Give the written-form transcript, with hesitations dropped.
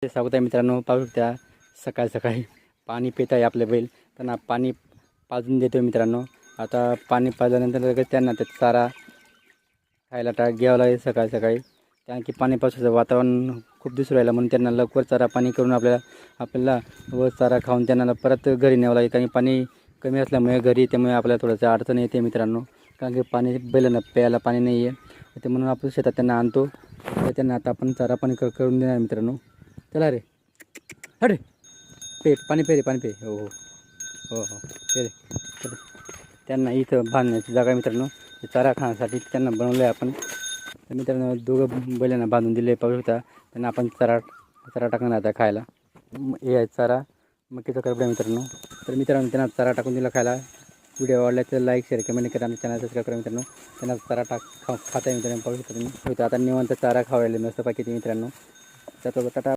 ते स्वागत आहे मित्रांनो. पाहू शकता सकाळी सकाळी पाणी पित आहे आपले बैल. त्यांना पाणी पाजून देतो मित्रांनो. आता पाणी पाजल्यानंतर लगेच त्यांना ते चारा खायला घ्यावं लागेल सकाळी सकाळी. कारण की पाणी पावसाचं वातावरण खूप दिसून राहिलं म्हणून त्यांना लवकर चारा पाणी करून आपल्याला व चारा खाऊन त्यांना परत घरी न्यावं लागेल. कारण पाणी कमी असल्यामुळे घरी त्यामुळे आपल्याला थोडंसं अडचण येते मित्रांनो. कारण की पाणी बैलांना प्यायला पाणी नाही आहे ते म्हणून आपण शेतात त्यांना आणतो. तर त्यांना आता आपण चारा पाणी करून देणार मित्रांनो. चला रे अरे पे पाणी पे रे पाणी पे. हो हो हो हो पे रे. चल त्यांना इथं बांधण्याची जागा मित्रांनो. चारा खाण्यासाठी त्यांना बनवलं आहे आपण. तर मित्रांनो दोघं बैलांना बांधून दिले पाहू शकता. त्यांना आपण चारा टाकणार आता खायला. हे आहे चारा मकीचा करपडा मित्रांनो. तर मित्रांनो त्यांना चारा टाकून दिला खायला. व्हिडिओ आवडला तर लाईक शेअर कमेंट करा. आमच्या चॅनल सबस्क्राईब करा मित्रांनो. त्यांना चारा खाता आहे मित्रांनो. पाहू शकता तुम्ही. आता निवांत चारा खावायला मस्त पाहिजे मित्रांनो. त्याचा टाटा.